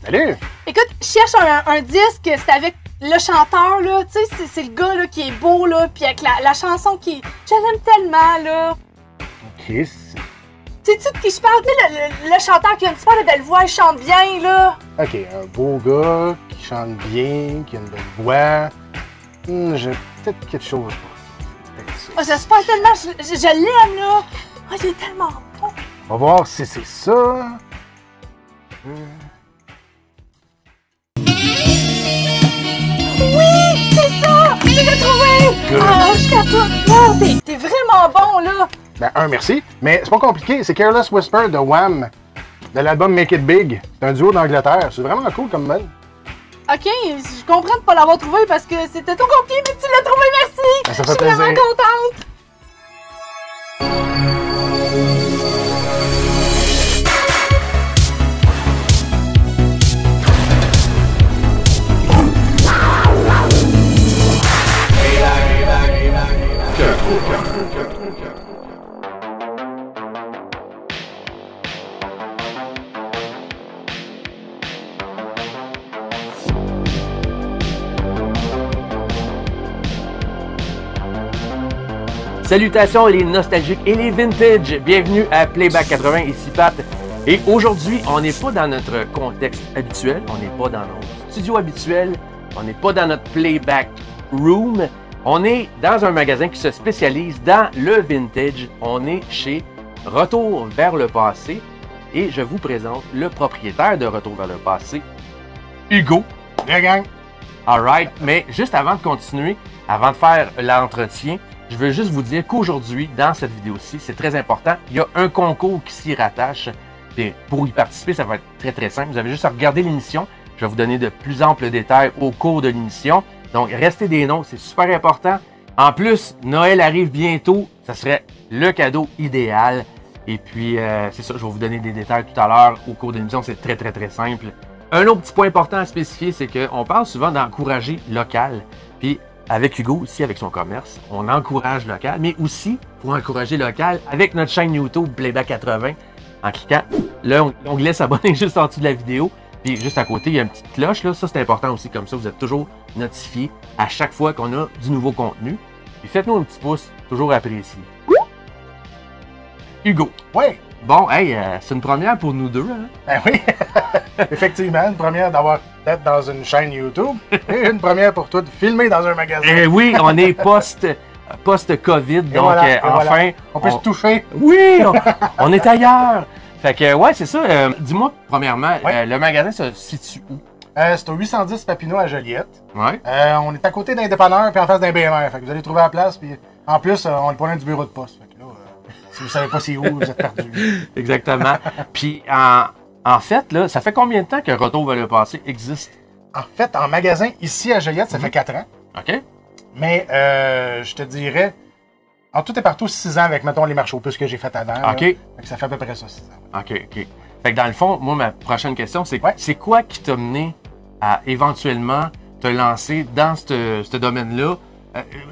Salut! Écoute, je cherche un disque, c'est avec le chanteur, là. Tu sais, c'est le gars là, qui est beau, là, puis avec la chanson qui. Je l'aime tellement, là. Ok, c'est... Sais-tu de qui je parle? Tu sais, le chanteur qui a une super belle voix, il chante bien, là. Ok, un beau gars qui chante bien, qui a une belle voix. J'ai peut-être quelque chose pour ça. Oh, j'espère tellement, je l'aime, là. Oh, il est tellement beau. On va voir si c'est ça. Oui, c'est ça! Je l'ai trouvé! Good. Ah, je capote. Wow, t'es vraiment bon, là. Ben, merci. Mais c'est pas compliqué. C'est Careless Whisper de Wham, de l'album Make It Big. C'est un duo d'Angleterre. C'est vraiment cool comme belle. Ok, je comprends de pas l'avoir trouvé parce que c'était trop compliqué, mais tu l'as trouvé, merci! Ben, ça fait Je suis plaisir. vraiment contente! Salutations les nostalgiques et les vintage, bienvenue à Playback 80, ici Pat. Et aujourd'hui, on n'est pas dans notre contexte habituel, on n'est pas dans nos studios habituels, on n'est pas dans notre Playback Room, on est dans un magasin qui se spécialise dans le vintage, on est chez Retour vers le passé et je vous présente le propriétaire de Retour vers le passé, Hugo. La gang! Alright, mais juste avant de continuer, avant de faire l'entretien, je veux juste vous dire qu'aujourd'hui, dans cette vidéo-ci, c'est très important, il y a un concours qui s'y rattache. Et pour y participer, ça va être très simple. Vous avez juste à regarder l'émission. Je vais vous donner de plus amples détails au cours de l'émission. Donc, restez des noms, c'est super important. En plus, Noël arrive bientôt. Ça serait le cadeau idéal. Et puis, c'est ça, je vais vous donner des détails tout à l'heure au cours de l'émission. C'est très simple. Un autre petit point important à spécifier, c'est qu'on parle souvent d'encourager local. Puis, avec Hugo, aussi avec son commerce, on encourage local, mais aussi, pour encourager local, avec notre chaîne YouTube Playback 80, en cliquant l'onglet s'abonner juste en dessous de la vidéo, puis juste à côté, il y a une petite cloche, là. Ça c'est important aussi, comme ça vous êtes toujours notifié à chaque fois qu'on a du nouveau contenu. Puis faites-nous un petit pouce, toujours apprécié. Hugo. Oui! Bon, hey, c'est une première pour nous deux, hein? Ben oui! Effectivement, une première d'être dans une chaîne YouTube et une première pour toi de filmer dans un magasin. Eh oui, on est post-Covid, donc voilà, enfin... Voilà. On peut se toucher. Oui, on est ailleurs. Fait que, ouais, c'est ça. Dis-moi, premièrement, Ouais. le magasin se situe où? C'est au 810 Papineau à Joliette. Ouais. On est à côté d'un dépanneur puis en face d'un BMR. Fait que vous allez trouver la place. Puis en plus, on est pas loin du bureau de poste. Fait que là, si vous savez pas c'est où, vous êtes perdu. Exactement. Puis, en fait, là, ça fait combien de temps que Retour vers le passé existe? En fait, en magasin, ici à Joliette, ça fait 4 ans. OK? Mais je te dirais, en tout et partout, 6 ans avec, mettons, les marches aux puces que j'ai fait avant. OK. Là. Fait que ça fait à peu près ça, 6 ans. OK. Fait que dans le fond, moi, ma prochaine question, c'est Ouais. c'est quoi qui t'a mené à éventuellement te lancer dans ce domaine-là?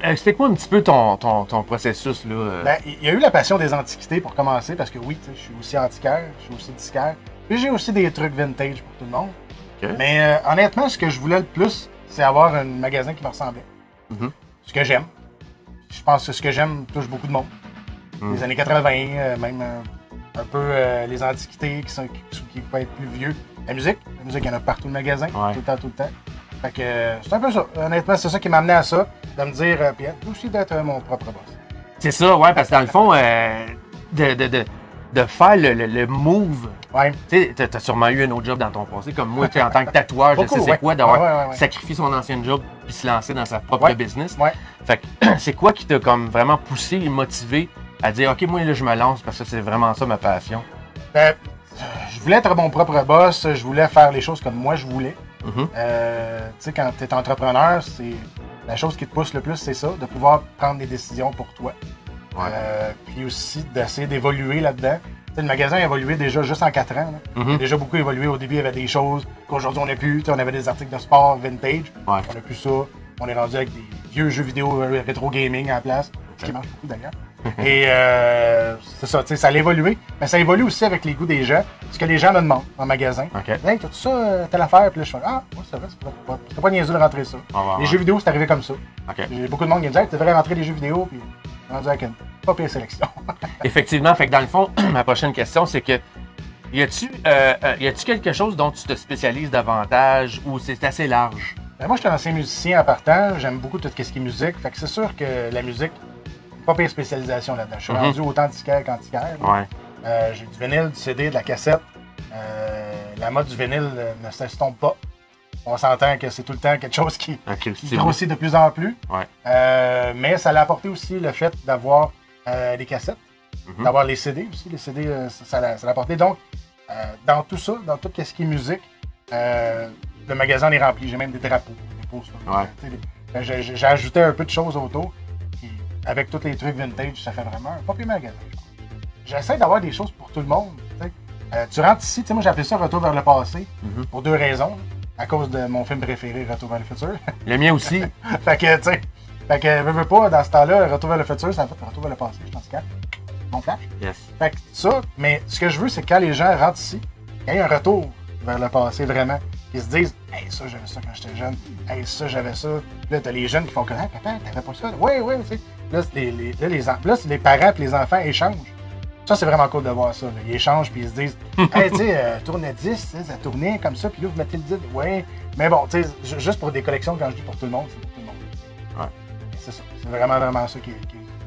Explique-moi un petit peu ton processus, là. Ben, il y a eu la passion des antiquités pour commencer, parce que oui, tu sais, je suis aussi antiquaire, je suis aussi disquaire. Puis j'ai aussi des trucs vintage pour tout le monde. OK. Mais honnêtement, ce que je voulais le plus, c'est avoir un magasin qui me ressemblait. Mhm. Ce que j'aime. Je pense que ce que j'aime touche beaucoup de monde. Les années 80, même un peu les antiquités qui peuvent être plus vieux. La musique, il y en a partout le magasin, Ouais. tout le temps. Fait que c'est un peu ça. Honnêtement, c'est ça qui m'a amené à ça, de me dire, puis aussi d'être mon propre boss. C'est ça, ouais, parce que dans le fond, de faire le move. Ouais. Tu sais, t'as sûrement eu un autre job dans ton passé, comme moi, tu sais, en tant que tatoueur, je Beaucoup, sais c'est ouais. quoi d'avoir Ouais. sacrifié son ancien job puis se lancer dans sa propre Ouais. business. Ouais. Fait que c'est quoi qui t'a comme vraiment poussé et motivé à dire, OK, moi, là, je me lance parce que c'est vraiment ça ma passion? Je voulais être mon propre boss, je voulais faire les choses comme moi je voulais. Mhm. Tu sais, quand tu es entrepreneur, c'est la chose qui te pousse le plus, c'est ça, de pouvoir prendre des décisions pour toi. Ouais. Puis aussi d'essayer d'évoluer là-dedans. Tu sais, le magasin a évolué déjà juste en 4 ans. Là. Mhm. Il a déjà beaucoup évolué. Au début, il y avait des choses qu'aujourd'hui on n'a plus. Tu sais, on avait des articles de sport vintage. Ouais. On n'a plus ça. On est rendu avec des vieux jeux vidéo rétro gaming en place, ce qui marche beaucoup d'ailleurs. Et c'est ça, tu sais, ça a évolué. Mais ça évolue aussi avec les goûts des gens. Ce que les gens me demandent en magasin. OK. Hey, t'as-tu ça, telle affaire? Puis là, je fais, ah, ouais, c'est vrai, c'est pas niaiseux de rentrer ça. Les jeux vidéo, c'est arrivé comme ça. OK. J'ai beaucoup de monde qui me dit, hey, tu devrais rentrer les jeux vidéo, puis rendu avec une pas pire sélection. Effectivement, fait que dans le fond, ma prochaine question, c'est que y a-tu quelque chose dont tu te spécialises davantage ou c'est assez large? Ben, moi, je suis un ancien musicien en partant. J'aime beaucoup tout ce qui est musique. Fait que c'est sûr que la musique, pas pire spécialisation là-dedans. Je suis rendu autant disquaire qu'antiquaire. Ouais. J'ai du vinyle, du CD, de la cassette. La mode du vinyle ne s'estompe pas. On s'entend que c'est tout le temps quelque chose qui grossit de plus en plus. Ouais. Mais ça l'a apporté aussi le fait d'avoir les cassettes, d'avoir les CD aussi. Les CD, ça l'a apporté. Donc, dans tout ça, dans tout ce qui est musique, le magasin est rempli. J'ai même des drapeaux, des posters. Ouais. J'ai ajouté un peu de choses autour. Puis, avec tous les trucs vintage, ça fait vraiment un pas pire magasin. J'essaie d'avoir des choses pour tout le monde. Tu rentres ici, moi j'ai appelé ça Retour vers le passé, pour deux raisons. Là, à cause de mon film préféré, Retour vers le futur. Le mien aussi. Fait que, veux pas, dans ce temps-là, Retour vers le futur, ça en fait Retour vers le passé, je pense que mon flash. Yes. Fait que ça, mais ce que je veux, c'est que quand les gens rentrent ici, qu'il y ait un retour vers le passé vraiment, qu'ils se disent, hey, ça, j'avais ça quand j'étais jeune, hey, ça, j'avais ça. Là, t'as les jeunes qui font comme, ah, papa, t'avais pas ça? Oui, tu sais. Là, les parents et les enfants échangent. Ça, c'est vraiment cool de voir ça. Là. Ils échangent puis ils se disent, hey, tu sais, tournait 10, ça tournait comme ça, puis là, vous mettez le 10. Ouais, mais bon, tu sais, juste pour des collections, quand je dis pour tout le monde, c'est pour tout le monde. Ouais. C'est ça. C'est vraiment ça qui est.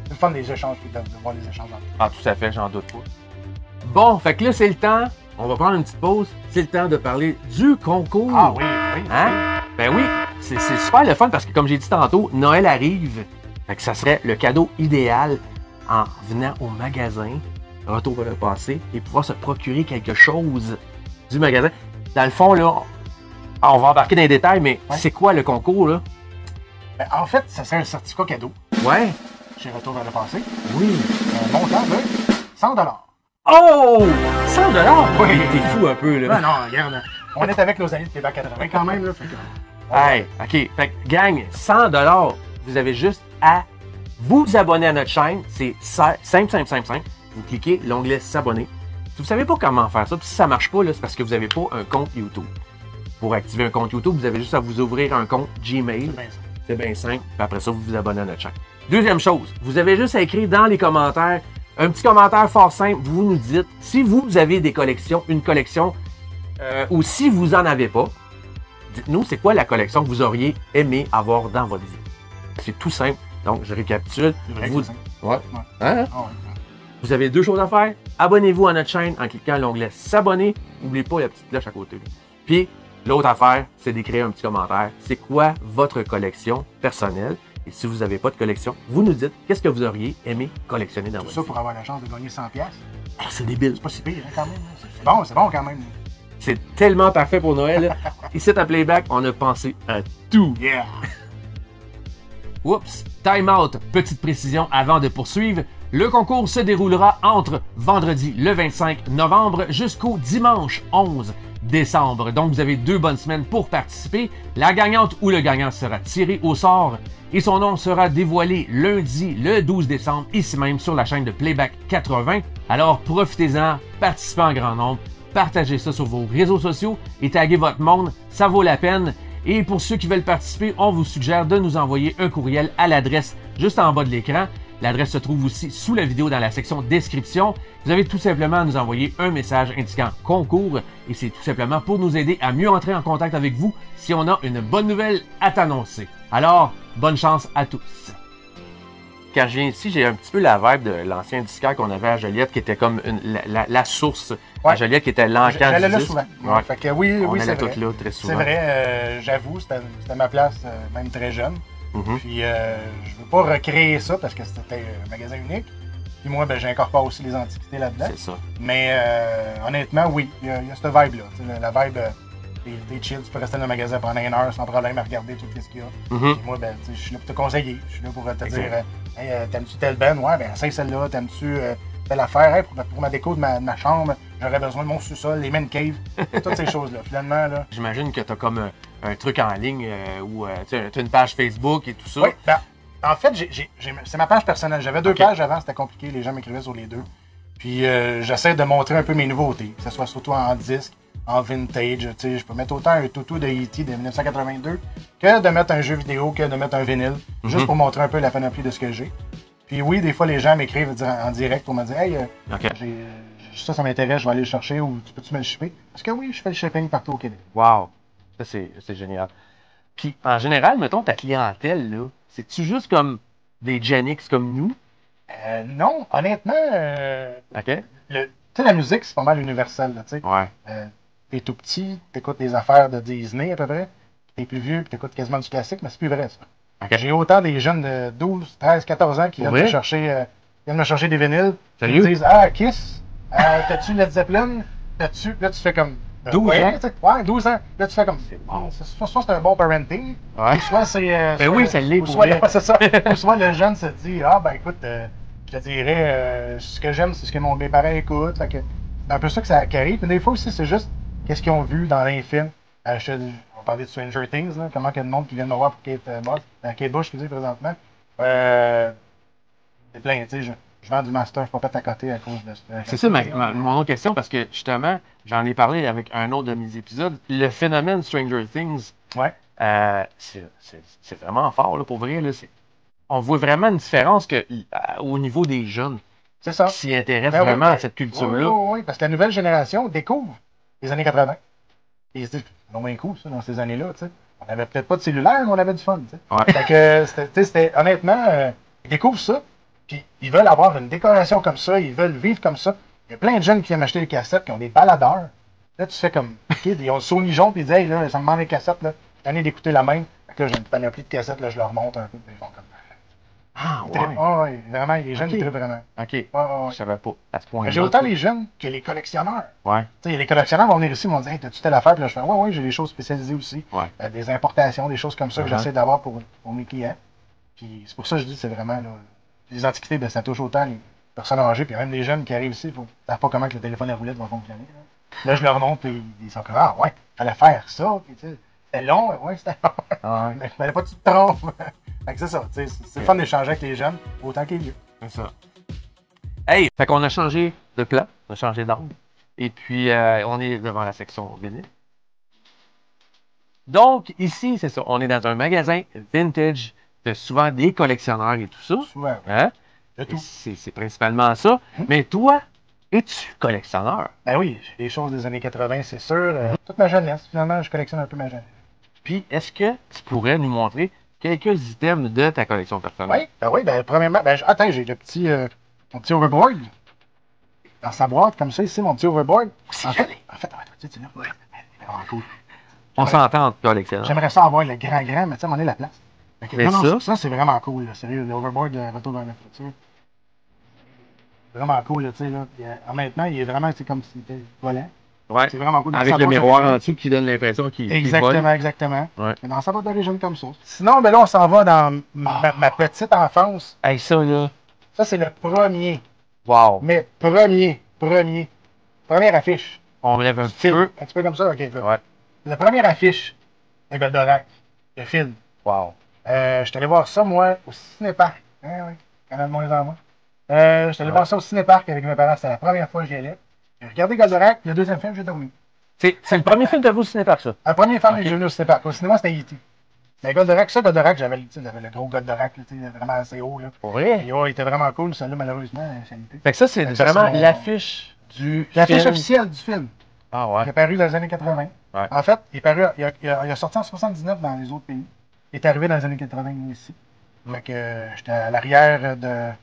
C'est le fun des échanges, puis de voir les échanges entre eux. Ah, tout à fait, j'en doute pas. Bon, fait que là, c'est le temps. On va prendre une petite pause. C'est le temps de parler du concours. Ah oui. Hein? Ben oui, c'est super le fun parce que, comme j'ai dit tantôt, Noël arrive. Fait que ça serait le cadeau idéal en venant au magasin, Retour vers le passé, et pouvoir se procurer quelque chose du magasin. Dans le fond, là, on va embarquer dans les détails, mais c'est quoi le concours, là? Ben, en fait, ça serait un certificat cadeau. Ouais. Chez Retour vers le passé. Oui. Un montant de 100 $. Oh! 100 $? Oui. T'es fou un peu, là. Ben non, regarde. On est avec nos amis de Québec 80 quand même, là. Fait que, hey, OK. Fait que, gang, 100 $, vous avez juste à vous abonner à notre chaîne. C'est simple. Vous cliquez l'onglet s'abonner. Si vous savez pas comment faire ça, puis si ça marche pas, là, c'est parce que vous n'avez pas un compte YouTube. Pour activer un compte YouTube, vous avez juste à vous ouvrir un compte Gmail. C'est bien simple. Puis après ça, vous vous abonnez à notre chaîne. Deuxième chose, vous avez juste à écrire dans les commentaires un petit commentaire fort simple. Vous nous dites si vous avez des collections, une collection, ou si vous en avez pas, dites-nous c'est quoi la collection que vous auriez aimé avoir dans votre vie. C'est tout simple. Donc, je récapitule. Ouais. Hein? Ah ouais. Vous avez deux choses à faire. Abonnez-vous à notre chaîne en cliquant l'onglet s'abonner. N'oubliez pas la petite cloche à côté. Puis, l'autre affaire, c'est d'écrire un petit commentaire. C'est quoi votre collection personnelle? Et si vous n'avez pas de collection, vous nous dites qu'est-ce que vous auriez aimé collectionner dans votre vie. Tout ça pour avoir la chance de gagner 100$. Ah, c'est débile. C'est pas si pire, hein, quand même. C'est bon quand même. C'est tellement parfait pour Noël. Là. Ici, à Playback, on a pensé à tout. Yeah! Oups, time out, petite précision avant de poursuivre. Le concours se déroulera entre vendredi le 25 novembre jusqu'au dimanche 11 décembre. Donc vous avez 2 bonnes semaines pour participer. La gagnante ou le gagnant sera tiré au sort et son nom sera dévoilé lundi le 12 décembre ici même sur la chaîne de Playback 80. Alors profitez-en, participez en grand nombre, partagez ça sur vos réseaux sociaux et taguez votre monde, ça vaut la peine. Et pour ceux qui veulent participer, on vous suggère de nous envoyer un courriel à l'adresse juste en bas de l'écran. L'adresse se trouve aussi sous la vidéo dans la section description. Vous avez tout simplement à nous envoyer un message indiquant concours et c'est tout simplement pour nous aider à mieux entrer en contact avec vous si on a une bonne nouvelle à t'annoncer. Alors, bonne chance à tous! Quand je viens ici, j'ai un petit peu la vibe de l'ancien disquaire qu'on avait à Joliette qui était comme la source à Joliette qui était l'encan du J'allais là disque. souvent. Ouais. Fait que oui, On c'est allait vrai. tous là très souvent. C'est vrai, j'avoue, c'était ma place, même très jeune. Puis je veux pas recréer ça parce que c'était un magasin unique. Puis moi, ben, j'incorpore aussi les antiquités là-dedans. C'est ça. Mais honnêtement, oui, il y a cette vibe-là. La vibe, t'es chill, tu peux rester dans le magasin pendant 1 heure sans problème à regarder tout ce qu'il y a. Puis moi, ben, je suis là pour te conseiller. Je suis là pour te dire, hey, t'aimes-tu telle benne? Ouais, ben, essaye celle-là. T'aimes-tu telle affaire? Hey, pour ma déco de ma chambre, j'aurais besoin de mon sous-sol, les men cave, toutes ces choses-là. Finalement, là. J'imagine que t'as comme un truc en ligne où tu as une page Facebook et tout ça. Oui, ben, En fait, c'est ma page personnelle. J'avais 2 pages avant, c'était compliqué. Les gens m'écrivaient sur les 2. Puis j'essaie de montrer un peu mes nouveautés, que ce soit surtout en disque, en vintage. Tu sais, je peux mettre autant un toutou de E.T. de 1982 que de mettre un jeu vidéo, que de mettre un vinyle, juste pour montrer un peu la panoplie de ce que j'ai. Puis oui, des fois, les gens m'écrivent en direct pour me dire « Hey, ça m'intéresse, je vais aller le chercher ou tu peux-tu me le shipper? » Parce que oui, je fais le shipping partout au Québec. Wow! Ça, c'est génial. Puis, en général, mettons, ta clientèle, là, c'est-tu juste comme des Gen X comme nous? Non, honnêtement, OK? tu sais, la musique, c'est pas mal universel, tu sais. Ouais. T'es tout petit, t'écoutes des affaires de Disney à peu près. T'es plus vieux, puis t'écoutes quasiment du classique, mais c'est plus vrai, ça. OK. J'ai autant des jeunes de 12, 13, 14 ans qui viennent me chercher des vinyles. Sérieux? Ils me disent « Ah, Kiss, t'as-tu Led Zeppelin? T'as-tu... » Là, tu fais comme... 12 ans? Ouais, 12 ans. Là, tu fais comme... Soit c'est un bon parenting, Ouais. ou soit c'est... Ben oui, ça l'est pour vrai. C'est ça. Ou soit le jeune se dit « Ah, ben écoute, je te dirais, ce que j'aime, c'est ce que mes parents écoutent. » Fait que c'est un peu ça qui arrive. Mais des fois aussi, c'est juste qu'est-ce qu'ils ont vu dans les films. On va parler de Stranger Things, là, comment il y a de monde qui vient me voir pour Kate Bush, qui dit présentement. C'est plein, tu sais, je vends du master, je peux pas à côté à cause de ça. C'est ça mon autre question, parce que justement, j'en ai parlé avec un autre de mes épisodes. Le phénomène Stranger Things, Ouais. c'est vraiment fort, là, pour vrai. Là, on voit vraiment une différence au niveau des jeunes C'est ça. qui s'y intéressent Ben oui, vraiment à cette culture-là. Oui, parce que la nouvelle génération découvre les années 80. Et ils se disent, c'est bien cool, ça, dans ces années-là, tu sais. On avait peut-être pas de cellulaire, mais on avait du fun, tu sais. Ouais. Fait que, c'était honnêtement, ils découvrent ça, puis ils veulent avoir une décoration comme ça, ils veulent vivre comme ça. Il y a plein de jeunes qui viennent acheter des cassettes, qui ont des baladeurs. Là, tu fais comme, ils ont le Sony jaune, puis ils disent, hey, là, ça me demande des cassettes, là. J'ai envie d'écouter la même. Fait que là, j'ai une panoplie de cassettes, là, je leur montre un peu, puis ils font comme. Ah, Ouais, vraiment, les jeunes, ils trippent vraiment. OK. Ouais. Je savais pas à ce point-là. J'ai autant les jeunes que les collectionneurs. Ouais. Tu sais, les collectionneurs vont venir ici et vont dire hey, t'as-tu telle affaire? Puis là, je fais ouais, j'ai des choses spécialisées aussi. Ouais. Des importations, des choses comme ça que j'essaie d'avoir pour mes clients. Puis c'est pour ça que je dis c'est vraiment là, les antiquités, ben, ça touche autant les personnes âgées, puis même les jeunes qui arrivent ici, ils ne savent pas comment que le téléphone à roulette va fonctionner. Là, je leur montre, puis ils sont comme ah ouais, fallait faire ça. Puis, tu sais, c'était long, ouais, c'était long. Ah, ouais. Mais fallait pas que tu te trompes. Fait que c'est ça, tu sais, c'est le fun d'échanger avec les jeunes, autant que les vieux. C'est ça. Hey! Fait qu'on a changé de plan, on a changé d'angle. Et puis, on est devant la section vinyle. Donc, ici, c'est ça. On est dans un magasin vintage de souvent des collectionneurs et tout ça. Souvent, Hein? de tout. C'est principalement ça. Mais toi, es-tu collectionneur? Ben oui, j'ai des choses des années 80, c'est sûr. Toute ma jeunesse, finalement, je collectionne un peu ma jeunesse. Puis, est-ce que tu pourrais nous montrer quelques items de ta collection personnelle? Oui, premièrement, attends, j'ai mon petit overboard. Dans sa boîte, comme ça, ici, mon petit overboard. En fait, tu sais, là, c'est vraiment cool. On s'entend entre collectionneurs. J'aimerais ça avoir le grand, mais tu sais, on est la place. Mais ça, c'est vraiment cool, là, sérieux, le overboard de Retour dans la futur. C'est vraiment cool, là, tu sais, là. Maintenant, il est vraiment, c'est comme si c'était volant. Ouais. C'est vraiment cool. Avec le miroir en dessous qui donne l'impression qu'il Exactement, exactement. Ouais. Mais dans sa boîte d'origine comme ça. Sinon, ben là, on s'en va dans ma petite enfance. Hey, ça, là. Ça, c'est le premier. Wow. Mais première affiche. On lève un petit peu. Un petit peu comme ça, ok. Ouais. La première affiche de Goldorak, le film. Wow. Je suis allé voir ça, moi, au Cinéparc. Oui, quand même, les enfants. Je suis allé voir ça au Cinéparc avec mes parents. C'était la première fois que j'y allais. J'ai regardé Goldorak, le deuxième film, j'ai dormi. C'est le premier film de vous au cinéparc, ça? Le premier film que j'ai venu au Cinéparc. Au cinéma, c'était E.T. Mais Goldorak, j'avais le gros Goldorak, vraiment assez haut. Là. Pour vrai? Et, il était vraiment cool. Celui-là, malheureusement, ça a été. Fait que ça, c'est vraiment l'affiche du L'affiche film. officielle du film. Ah ouais. Il est paru dans les années 80. Ouais. En fait, il a sorti en 79 dans les autres pays. Il est arrivé dans les années 80 ici. Fait que j'étais à l'arrière du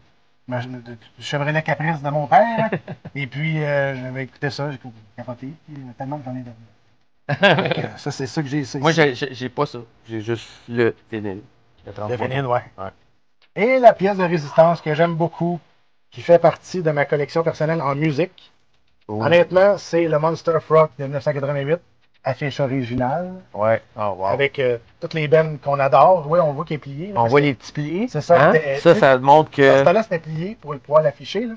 Chevrolet Caprice de mon père. Et puis, j'avais écouté ça, j'ai capoté. Il y en a tellement que j'en ai dormi. Ça, c'est ça que j'ai ici. Moi, j'ai pas ça. J'ai juste le vinyle. Le vinyle, ouais. Ouais. Et la pièce de résistance que j'aime beaucoup, qui fait partie de ma collection personnelle en musique. Oh. Honnêtement, c'est le Monster Rock de 1988, affiche originale. Ouais. Oh, wow. Avec toutes les bennes qu'on adore. Oui, on voit qu'il est plié. Là, on voit les petits plis. C'est ça. Hein? Ça montre À que. ce temps-là, c'était plié pour pouvoir l'afficher.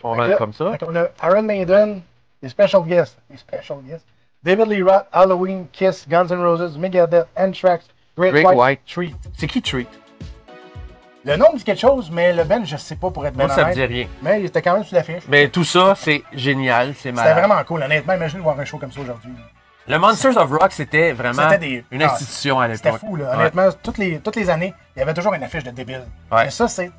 On va comme ça. On a Iron Maiden, les special guests. David Lee Roth, Halloween, Kiss, Guns N' Roses, Megadeth, Anthrax, Great White Treat. C'est qui Treat? Le nom dit quelque chose, mais le band, je sais pas pour être Moi, ben ça me honnête. dit rien. Mais il était quand même sur l'affiche. Mais tout ça, c'est génial, c'est C'était malade. vraiment cool, honnêtement. Imagine voir un show comme ça aujourd'hui. Le Monsters of Rock, c'était vraiment C'était une institution à C'était l'époque. fou, là. Ouais. Honnêtement, toutes les années, il y avait toujours une affiche de débile. Ouais. Et ça, c'est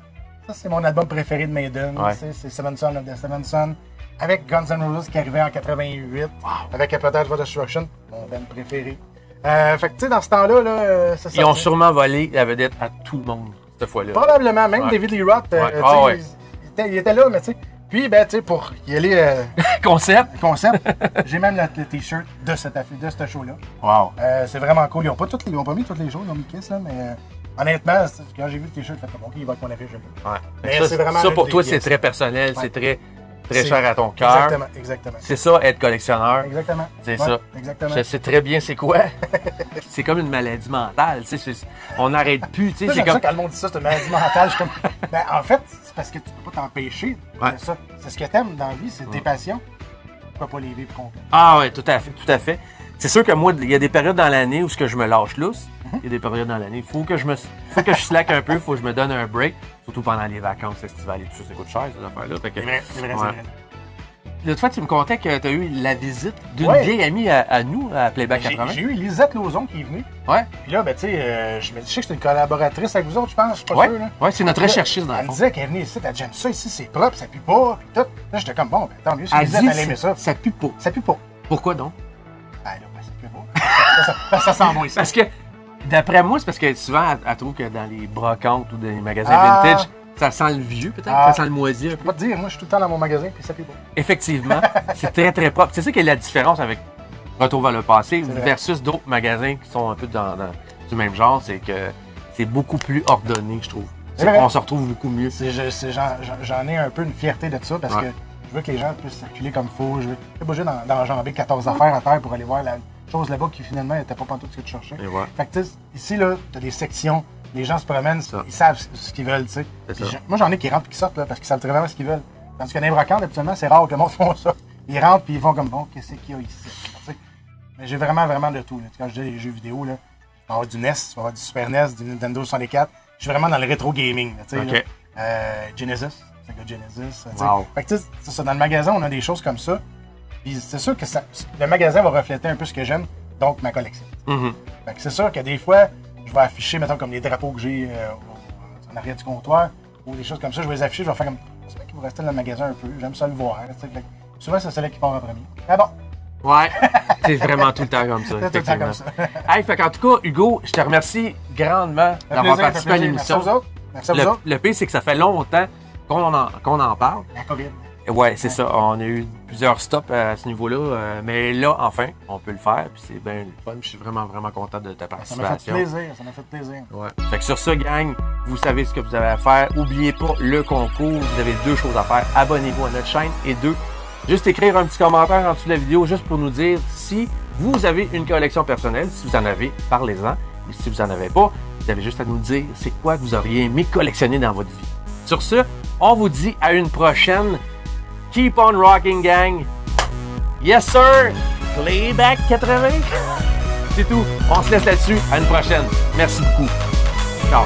mon album préféré de Maiden. Ouais. C'est Seven Son of the Seven Son. Avec Guns N' Roses qui arrivait en 88. Avec Appetite for Destruction, mon band préféré. Fait que, tu sais, dans ce temps-là, c'est ça. Ils ont sûrement volé la vedette à tout le monde, cette fois-là. Probablement, même Ouais. David Lee Roth, Ouais. tu sais, Ah ouais. il était là, mais tu sais. Puis, ben, tu sais, pour y aller Concept. concept, j'ai même le t-shirt de ce show-là. Wow. C'est vraiment cool. Ils ont pas mis toutes les choses, ils ont mis Kiss, là, mais honnêtement, quand j'ai vu le t-shirt, j'ai fait OK, il va être mon affiche. Ouais. Mais Ça, c'est vraiment ça, pour une toi, des c'est pièces. très personnel, Ouais. c'est très C'est- cher à ton cœur. Exactement. C'est ça, être collectionneur. Exactement. C'est Ouais, ça. Exactement. Je sais très bien c'est quoi. C'est comme une maladie mentale. Tu sais, on n'arrête plus. Tu sais, Moi, c'est j'aime comme... ça quand le monde dit ça, c'est une maladie mentale. Je suis comme, ben, en fait, c'est parce que tu peux pas t'empêcher Ouais. de ça. C'est ce que t'aimes dans la vie, c'est tes passions. Pourquoi pas les vivre complètes? Ah ouais, tout à fait, tout à fait. C'est sûr que moi, il y a des périodes dans l'année où ce que je me lâche lousse. Il y a des périodes dans l'année. Faut que je slack un peu, faut que je me donne un break. Surtout pendant les vacances estivales et tout ça, ça coûte cher, ces affaires-là. Fait que- C'est vrai, c'est vrai, Ouais. c'est vrai. L'autre fois, tu me contais que tu as eu la visite d'une Ouais. vieille amie à nous, à Playback J'ai 80. eu Lisette Lauzon qui est venue. Ouais, Puis là, ben, tu sais, je me dis, je sais que c'est une collaboratrice avec vous autres, je pense, je suis pas ouais, sûr. Là. ouais, c'est notre recherchiste dans Elle le me fond. disait qu'elle venait ici, elle dit, j'aime ça ici, c'est propre, ça pue pas, puis tout. Là, j'étais comme, bon, ben, tant mieux, si Elle Lisette, dit elle aimait ça. ça pue pas. Ça pue pas. Pourquoi donc? Ben là, ben, ça pue pas. ça sent bon ici. Parce que, d'après moi, c'est parce que souvent, elle trouve que dans les brocantes ou dans les magasins Ah. vintage, ça sent le vieux, peut-être, Ah. ça sent le moisi un Je peu. peux pas te dire, moi, je suis tout le temps dans mon magasin, puis ça pue pas. Effectivement, c'est très, très propre. C'est ça qui est la différence avec Retour vers le passé C'est vrai. versus d'autres magasins qui sont un peu dans du même genre, c'est que c'est beaucoup plus ordonné, je trouve. C'est vrai. On se retrouve beaucoup mieux. J'en ai un peu une fierté de ça, parce Ouais. que je veux que les gens puissent circuler comme il faut. Je veux pas bouger d'enjamber 14 affaires à terre pour aller voir la chose là-bas qui, finalement, n'était pas tout ce que tu cherchais. Et voilà. Fait que, tu sais, ici, là, t'as des sections, les gens se promènent, Ça. ils savent ce qu'ils veulent, tu sais. C'est Puis ça. moi, j'en ai qui rentrent et qui sortent, là, parce qu'ils savent très vraiment ce qu'ils veulent. Tandis que dans les brocantes, habituellement, c'est rare que le monde font ça. Ils rentrent puis ils font comme, bon, qu'est-ce qu'il y a ici? Tu sais. Mais j'ai vraiment de tout, là. Quand je dis les jeux vidéo, là, tu vas avoir du NES, tu vas avoir du Super NES, du Nintendo 64. Je suis vraiment dans le rétro gaming, là, tu sais. Ok. là. Genesis, c'est que Genesis. Tu sais. Wow. Fait que, tu sais, c'est ça, dans le magasin, on a des choses comme ça. Puis c'est sûr que le magasin va refléter un peu ce que j'aime, donc ma collection. Mhm. Fait que c'est sûr que des fois, je vais afficher, mettons, comme les drapeaux que j'ai en arrière du comptoir, ou des choses comme ça, je vais les afficher, je vais faire comme, c'est vrai qu'il va rester dans le magasin un peu, j'aime ça le voir. Tu sais. Fait que souvent, c'est celui qui part en premier. Mais bon, Ouais, c'est vraiment tout le temps comme ça. c'est tout le temps effectivement. comme ça. Hey, fait qu'en tout cas, Hugo, je te remercie grandement Ça fait d'avoir plaisir, participé à ça fait plaisir. Merci à l'émission. vous autres. Merci à vous autres. Le pire, c'est que ça fait longtemps qu'on en parle. La COVID. Ouais, c'est ça. On a eu plusieurs stops à ce niveau-là. Mais là, enfin, on peut le faire. Puis c'est bien le fun. Je suis vraiment, vraiment content de ta Ça m'a fait participation. plaisir, ça m'a fait plaisir. Ouais. Fait que sur ce, gang, vous savez ce que vous avez à faire. N'oubliez pas le concours. Vous avez 2 choses à faire. Abonnez-vous à notre chaîne. Et 2, juste écrire un petit commentaire en dessous de la vidéo juste pour nous dire si vous avez une collection personnelle. Si vous en avez, parlez-en. Et si vous en avez pas, vous avez juste à nous dire c'est quoi que vous auriez aimé collectionner dans votre vie. Sur ce, on vous dit à une prochaine. Keep on rocking, gang. Yes, sir. Playback 80. C'est tout. On se laisse là-dessus. À une prochaine. Merci beaucoup. Ciao.